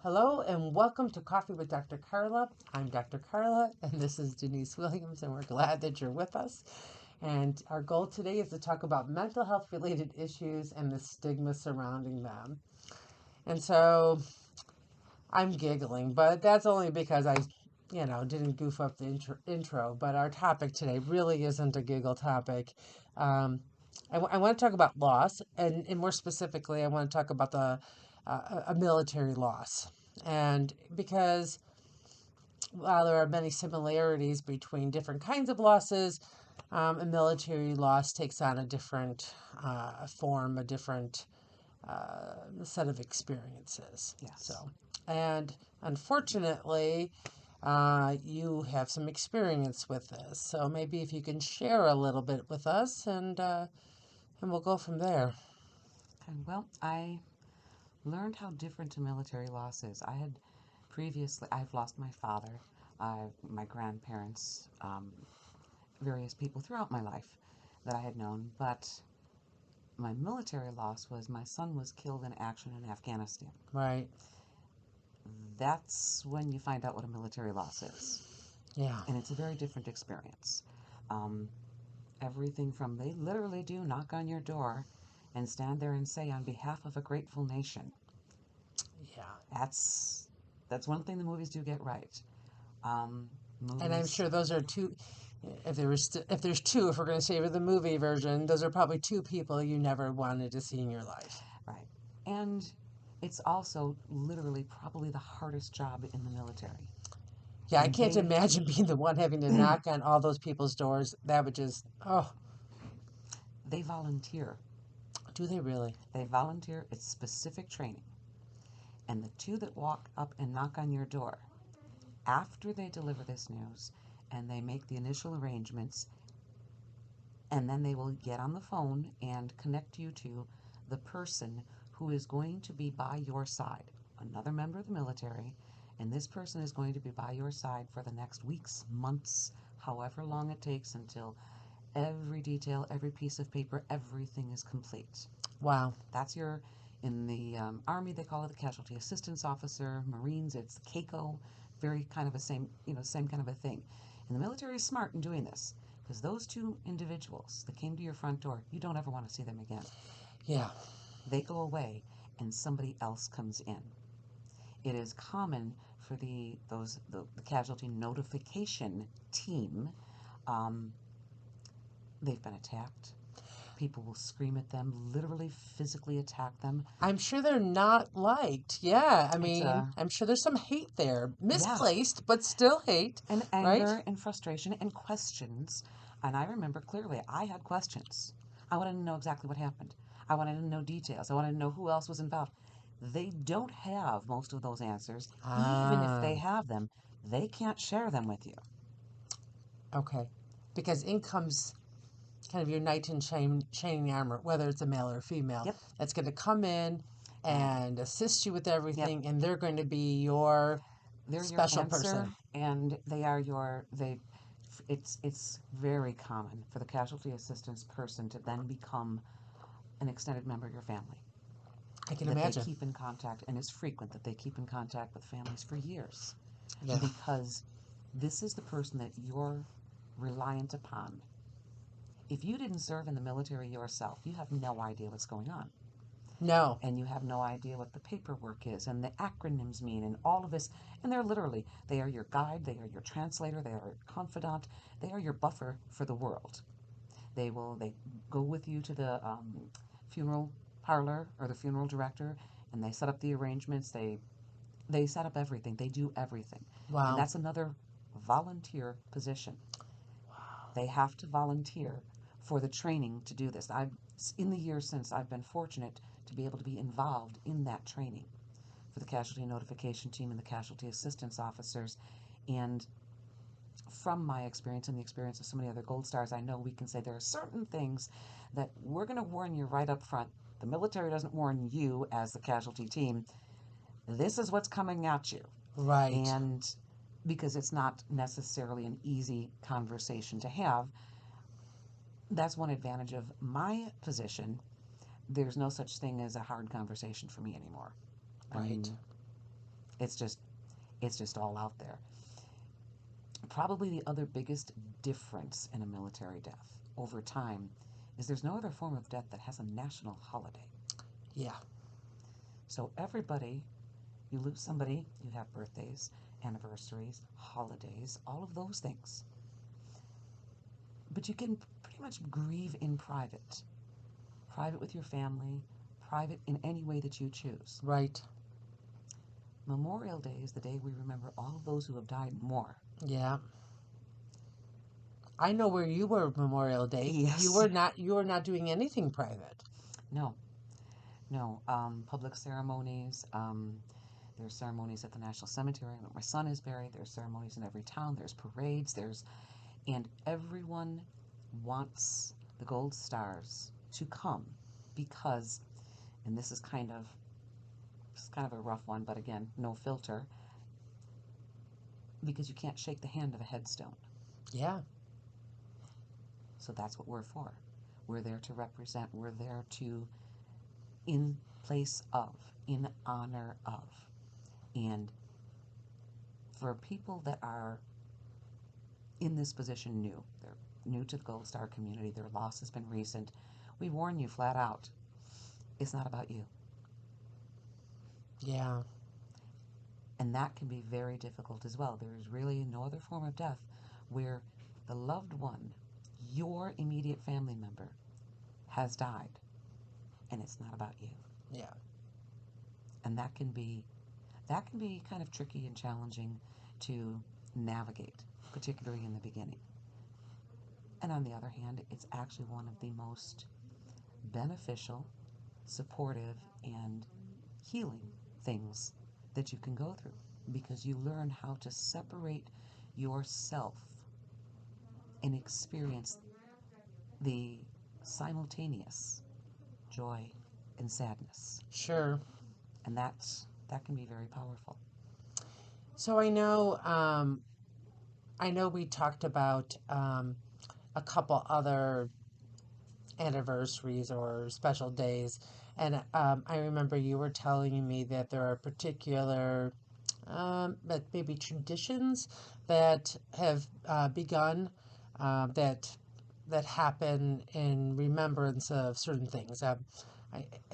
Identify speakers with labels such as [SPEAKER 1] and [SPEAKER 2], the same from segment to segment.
[SPEAKER 1] Hello and welcome to Coffee with Dr. Carla. I'm Dr. Carla and this is Denise Williams, and we're glad that you're with us. And our goal today is to talk about mental health related issues and the stigma surrounding them. And so I'm giggling, but that's only because I didn't goof up the intro. But our topic today really isn't a giggle topic. I want to talk about loss, and more specifically, I want to talk about a military loss. And because while there are many similarities between different kinds of losses, a military loss takes on a different form, a different set of experiences.
[SPEAKER 2] Yes.
[SPEAKER 1] So, and unfortunately, you have some experience with this. So maybe if you can share a little bit with us, and we'll go from there.
[SPEAKER 2] Okay, well, I learned how different a military loss is. I've lost my father, my grandparents, various people throughout my life that I had known, but my military loss was my son was killed in action in Afghanistan.
[SPEAKER 1] Right.
[SPEAKER 2] That's when you find out what a military loss is.
[SPEAKER 1] Yeah.
[SPEAKER 2] And it's a very different experience. Um, Everything from they literally do knock on your door and stand there and say, on behalf of a grateful nation.
[SPEAKER 1] Yeah.
[SPEAKER 2] That's one thing the movies do get right.
[SPEAKER 1] And I'm
[SPEAKER 2] Movies,
[SPEAKER 1] sure those are two. If there's two, if we're going to say with the movie version, those are probably two people you never wanted to see in your life.
[SPEAKER 2] right? And it's also literally probably the hardest job in the military.
[SPEAKER 1] Yeah, I
[SPEAKER 2] And
[SPEAKER 1] can't imagine being the one having to knock on all those people's doors. That would just, oh,
[SPEAKER 2] they volunteer.
[SPEAKER 1] do they really?
[SPEAKER 2] They volunteer. It's specific training. And the two that walk up and knock on your door after they deliver this news and they make the initial arrangements, and then they will get on the phone and connect you to the person who is going to be by your side, another member of the military, and this person is going to be by your side for the next weeks, months, however long it takes until every detail, every piece of paper, everything is complete.
[SPEAKER 1] Wow.
[SPEAKER 2] That's in the Army, they call it the Casualty Assistance Officer. Marines, it's the ℏ𝐄𝐄, very kind of a same kind of a thing. And the military is smart in doing this, because those two individuals that came to your front door, you don't ever want to see them again.
[SPEAKER 1] Yeah.
[SPEAKER 2] They go away and somebody else comes in. It is common for the casualty notification team. Um, they've been attacked. People will scream at them, literally physically attack them.
[SPEAKER 1] I'm sure they're not liked. Yeah. I
[SPEAKER 2] It's
[SPEAKER 1] mean, I'm sure there's some hate there.
[SPEAKER 2] Yeah.
[SPEAKER 1] Misplaced, but still hate.
[SPEAKER 2] And
[SPEAKER 1] Right?
[SPEAKER 2] anger and frustration and questions. And I remember clearly, I had questions. I wanted to know exactly what happened. I wanted to know details. I wanted to know who else was involved. They don't have most of those answers. Even if
[SPEAKER 1] Ah,
[SPEAKER 2] they have them, they can't share them with you.
[SPEAKER 1] okay. Because in comes kind of your knight in shining armor, whether it's a male or a female,
[SPEAKER 2] Yep.
[SPEAKER 1] that's going to come in and assist you with
[SPEAKER 2] Yep.
[SPEAKER 1] everything, and they're going to be your
[SPEAKER 2] They're your
[SPEAKER 1] special
[SPEAKER 2] answer,
[SPEAKER 1] person.
[SPEAKER 2] and it's very common for the casualty assistance person to then become an extended member of your family.
[SPEAKER 1] I can
[SPEAKER 2] That they
[SPEAKER 1] imagine.
[SPEAKER 2] keep in contact, and it's frequent that they keep in contact with families for years,
[SPEAKER 1] Yeah.
[SPEAKER 2] because this is the person that you're reliant upon. If you didn't serve in the military yourself, you have no idea what's going on.
[SPEAKER 1] No.
[SPEAKER 2] And you have no idea what the paperwork is and the acronyms mean and all of this. And they are your guide, they are your translator, they are your confidant, they are your buffer for the world. They go with you to the funeral parlor or the funeral director, and they set up the arrangements. They set up everything. They do everything. And
[SPEAKER 1] Wow.
[SPEAKER 2] that's another volunteer position. They have to volunteer for the training to do this. In the years since, I've been fortunate to be able to be involved in that training for the casualty notification team and the casualty assistance officers. And from my experience and the experience of so many other Gold Stars, I know we can say there are certain things that we're going to warn you right up front. The military doesn't warn you as the casualty team. This is what's coming at you.
[SPEAKER 1] Right.
[SPEAKER 2] And because it's not necessarily an easy conversation to have, that's one advantage of my position. There's no such thing as a hard conversation for me anymore. I
[SPEAKER 1] Right.
[SPEAKER 2] mean, It's just it's just all out there. Probably the other biggest difference in a military death over time is there's no other form of death that has a national holiday.
[SPEAKER 1] Yeah.
[SPEAKER 2] So everybody, you lose somebody, you have birthdays, anniversaries, holidays, all of those things. But you can pretty much grieve in private. Private with your family, private in any way that you choose.
[SPEAKER 1] Right.
[SPEAKER 2] Memorial Day is the day we remember all of those who have died more.
[SPEAKER 1] Yeah. I know where you were Memorial Day.
[SPEAKER 2] Yes.
[SPEAKER 1] You were not doing anything private.
[SPEAKER 2] No. Public ceremonies. There's ceremonies at the National Cemetery where my son is buried. There's ceremonies in every town. There's parades. And everyone wants the gold stars to come because, and this is kind of a rough one, but again, no filter, because you can't shake the hand of a headstone.
[SPEAKER 1] Yeah.
[SPEAKER 2] So that's what we're for. We're there to represent. We're there to, in place of, in honor of. And for people that are in this position they're new to the Gold Star community, their loss has been recent, we warn you flat out, it's not about you.
[SPEAKER 1] Yeah.
[SPEAKER 2] And that can be very difficult as well. There is really no other form of death where the loved one, your immediate family member, has died, and it's not about you.
[SPEAKER 1] Yeah.
[SPEAKER 2] And that can be kind of tricky and challenging to navigate, particularly in the beginning. And on the other hand, it's actually one of the most beneficial, supportive, and healing things that you can go through, because you learn how to separate yourself and experience the simultaneous joy and sadness.
[SPEAKER 1] Sure.
[SPEAKER 2] And that can be very powerful.
[SPEAKER 1] So I know we talked about a couple other anniversaries or special days, and I remember you were telling me that there are particular, but maybe traditions that have begun that happen in remembrance of certain things. I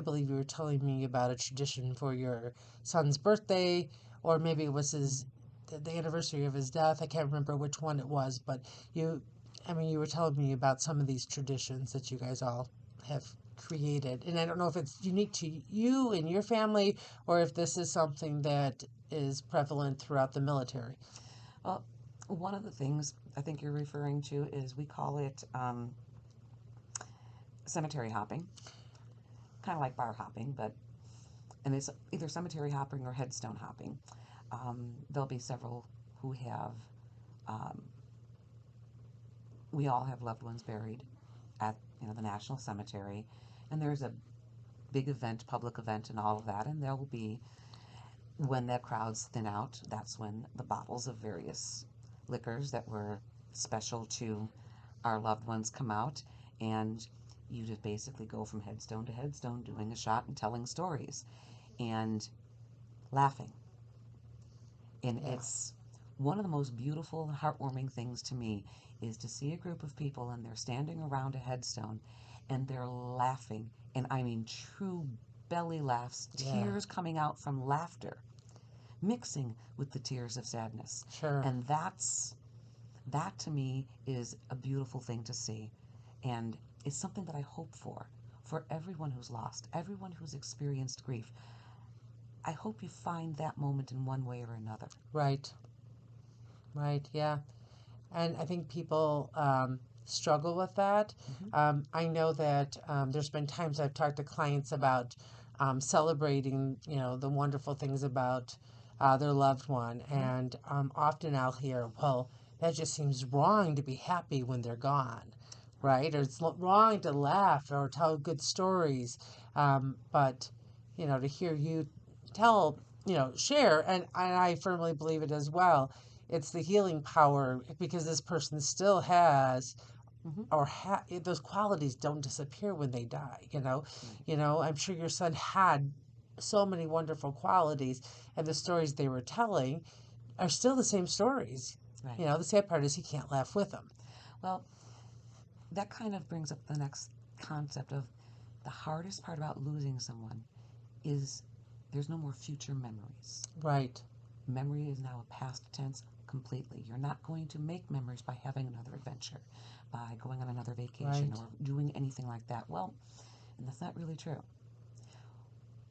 [SPEAKER 1] believe you were telling me about a tradition for your son's birthday, or maybe it was the anniversary of his death. I can't remember which one it was, but you were telling me about some of these traditions that you guys all have created. And I don't know if it's unique to you and your family, or if this is something that is prevalent throughout the military.
[SPEAKER 2] Well, one of the things I think you're referring to is we call it cemetery hopping, kind of like bar hopping, and it's either cemetery hopping or headstone hopping. There'll be several who have, we all have loved ones buried at the National Cemetery, and there's a big event, public event, and all of that, and there will be, when the crowds thin out, that's when the bottles of various liquors that were special to our loved ones come out, and you just basically go from headstone to headstone doing a shot and telling stories and laughing. And
[SPEAKER 1] Yeah.
[SPEAKER 2] it's one of the most beautiful and heartwarming things to me is to see a group of people and they're standing around a headstone and they're laughing, and I mean true belly laughs,
[SPEAKER 1] Yeah.
[SPEAKER 2] tears coming out from laughter, mixing with the tears of sadness.
[SPEAKER 1] Sure.
[SPEAKER 2] And that to me is a beautiful thing to see. And it's something that I hope for everyone who's lost, everyone who's experienced grief. I hope you find that moment in one way or another.
[SPEAKER 1] Right. Right. Yeah. And I think people struggle with that.
[SPEAKER 2] Mm-hmm.
[SPEAKER 1] I know that there's been times I've talked to clients about celebrating, the wonderful things about their loved one,
[SPEAKER 2] Mm-hmm.
[SPEAKER 1] and often I'll hear, "Well, that just seems wrong to be happy when they're gone, right? Or it's wrong to laugh or tell good stories." But to hear you tell, share, and I firmly believe it as well. It's the healing power, because this person still has,
[SPEAKER 2] Mm-hmm.
[SPEAKER 1] or those qualities don't disappear when they die.
[SPEAKER 2] Right.
[SPEAKER 1] I'm sure your son had so many wonderful qualities, and the stories they were telling are still the same stories.
[SPEAKER 2] Right.
[SPEAKER 1] You know, the sad part is he can't laugh with them.
[SPEAKER 2] Well, that kind of brings up the next concept of the hardest part about losing someone is there's no more future memories.
[SPEAKER 1] Right.
[SPEAKER 2] Memory is now a past tense completely. You're not going to make memories by having another adventure, by going on another vacation,
[SPEAKER 1] Right.
[SPEAKER 2] or doing anything like that. Well, and that's not really true.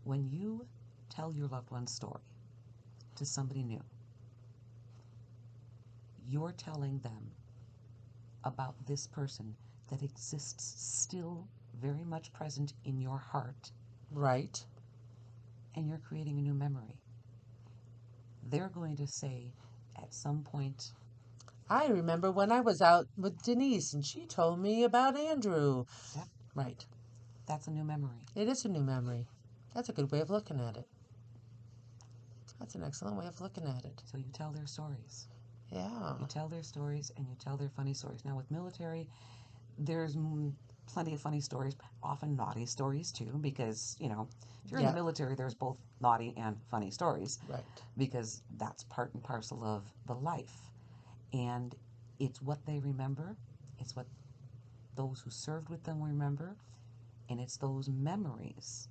[SPEAKER 2] When you tell your loved one's story to somebody new, you're telling them about this person that exists still very much present in your heart,
[SPEAKER 1] Right.
[SPEAKER 2] and you're creating a new memory. They're going to say at some point,
[SPEAKER 1] I remember when I was out with Denise and she told me about Andrew.
[SPEAKER 2] yep,
[SPEAKER 1] Right.
[SPEAKER 2] that's a new memory.
[SPEAKER 1] It is a new memory. That's a good way of looking at it. That's an excellent way of looking at it.
[SPEAKER 2] So you tell their stories.
[SPEAKER 1] Yeah.
[SPEAKER 2] You tell their stories and you tell their funny stories. Now, with military, there's plenty of funny stories, often naughty stories too, because, if you're in the military, there's both naughty and funny stories.
[SPEAKER 1] Right.
[SPEAKER 2] Because that's part and parcel of the life. And it's what they remember, it's what those who served with them remember, and it's those memories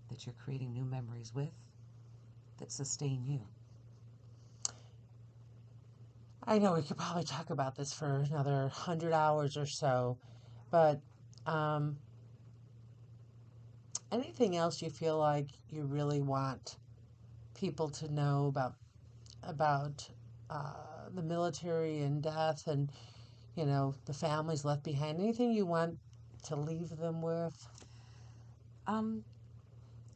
[SPEAKER 2] that you're creating new memories with that sustain you.
[SPEAKER 1] I know we could probably talk about this for another 100 hours or so, but anything else you feel like you really want people to know about the military and death and the families left behind? Anything you want to leave them with?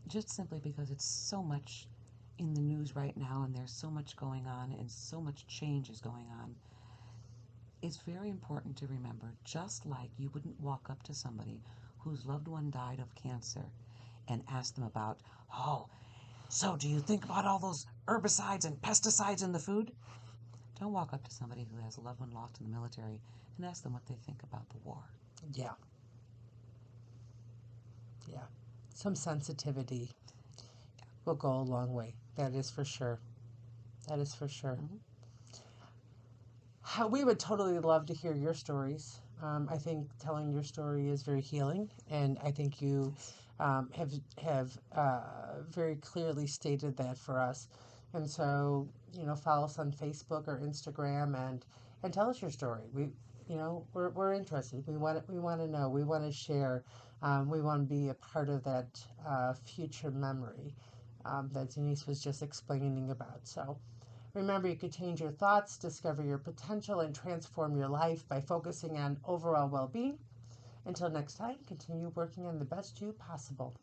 [SPEAKER 2] Just simply because it's so much in the news right now and there's so much going on and so much change is going on, it's very important to remember, just like you wouldn't walk up to somebody whose loved one died of cancer and ask them about, so do you think about all those herbicides and pesticides in the food? Don't walk up to somebody who has a loved one lost in the military and ask them what they think about the war.
[SPEAKER 1] Yeah. Yeah. Some sensitivity will go a long way. That is for sure. That is for sure. We would totally love to hear your stories. I think telling your story is very healing, and I think you have very clearly stated that for us. And so, follow us on Facebook or Instagram and tell us your story. We're interested. We want to know. We want to share. We want to be a part of that future memory that Denise was just explaining about. So. Remember, you could change your thoughts, discover your potential, and transform your life by focusing on overall well being. Until next time, continue working on the best you possible.